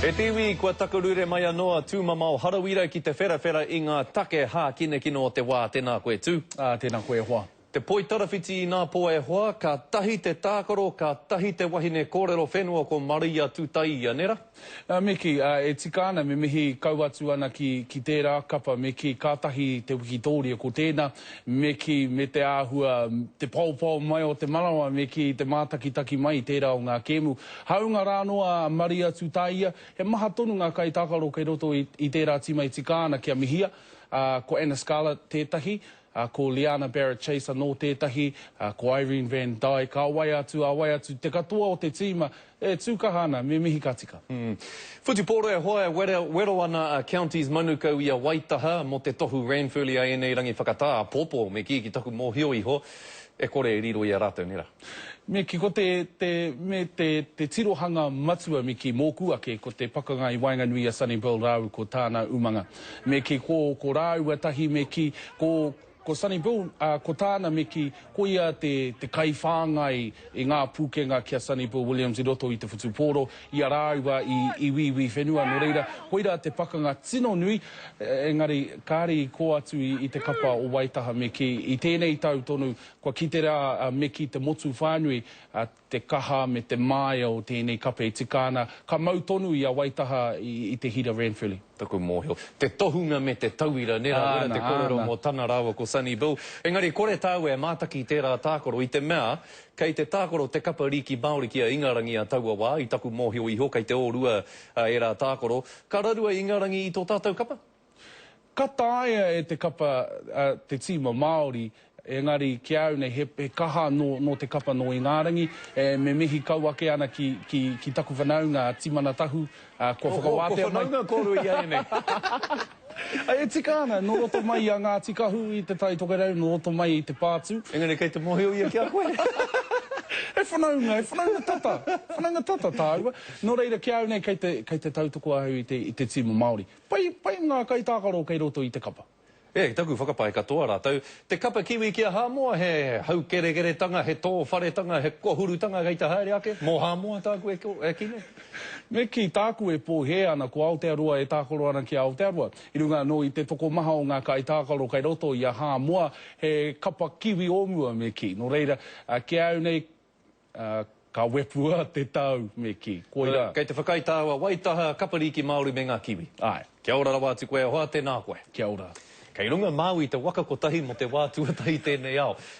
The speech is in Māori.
E te iwi kua takarure mai anoa tūmamau harawira ki te whera i ngā take hā kine kino o te wā. Tēnā koe tū. Tēnā koe hoa. Te poi tarawhiti i nā poa e hoa, ka tahi te tākaro, ka tahi te wahine kōrero whenua ko Maria Tūtai ia nera. Meki, e tika ana me mihi kau atu ana ki tērā kapa, meki kātahi te wikitōria ko tēnā, meki me te āhua, te paupau mai o te manawa, meki te mātakitaki mai tērā o ngā kēmu. Haunga rānoa Maria Tūtai ia, he maha tonu ngā kai tākaro kei roto i tērā tima i tika ana kia mihia, ko Anna Scarlett tētahi, ko Liana Barrett-Chaser no tētahi, ko Irene Van Dyke, ka awai atu, te katoa o te tīma, e tūkaha ana, me mihi ka tika. Whutupōro e hoa, wero ana counties manukau i a Waitaha, mo te tohu Ranfurly a enei rangi whakatā, a pōpō me ki taku mōhio iho, e kore e riro i a rātou nera. Me ki ko te tirohanga matua me ki mōku ake, ko te pakanga i Wainganui a Sunnyvale rāu ko tāna umanga. Me ki ko rāu atahi, me ki ko Sunnyvale, ko tāna me ki ko ia te kaiwhāngai i ngā pūkenga kia Sunnyvale Williams i roto i te whutupōro, i a rāua i wiwi whenua no reira. Koira te pakanga tino nui, engari kāri ko atu i te kapa o Waitaha me ki i tēnei tau tonu, kua ki te rā me ki te motu whānui, te kaha me te māia o tēnei kapa i tikana, ka mau tonu i a Waitaha i te hira Ranfurly. Taku mōhio. Te tohunga me te tauira, nera te kōrero mō tana rāua ko Sunnyvale. Engari, kore tāu e mātaki i tērā tākoro i te mea, kei te tākoro te kapa riki Māori ki a Ingarangi a taua wā, i taku mōhio iho, kei te ōrua e rā tākoro. Ka rarua Ingarangi i tō tātou kapa? Ka tāia e te kapa te tīma Māori, engari ki au nei he kaha no te kapa no Ingarangi, me mihi kauake ana ki taku whanaunga timana tahu, kua whakawātea mai. Ko whanaunga kōru i ai nei. E tika ana, no roto mai a ngā tikahu i te tai tokerau, no roto mai i te pātū. Engari kei te mōhio ia ki a koe. E whanaunga tata tāua. No reira ki au nei kei te tautoko ahu i te tīma Māori. Pai ngā kai tākaro kei roto i te kapa. E, taku whakapai katoa rātou. Te kapa kiwi ki a Hāmoa, he hau kere tanga, he tō whare tanga, he kohuru tanga kei te haere ake. Mō Hāmoa tāku e kine? Me ki tāku e pōhe ana ko Aotearoa e tākaro ana ki Aotearoa. I runga no i te toko maha o ngā kai tākaro kei roto i a Hāmoa, he kapa kiwi omua me ki. No reira, ki au nei ka wepua te tau me ki. Koira. Kei te whakaitāua Waitaha kapariki Māori me ngā kiwi. Ai. Kia ora rawa atu koe, hoa tēnā koe. Kia ora. Kei runga Māui te waka ko tahi mo te wā tuatahi tēnei ao.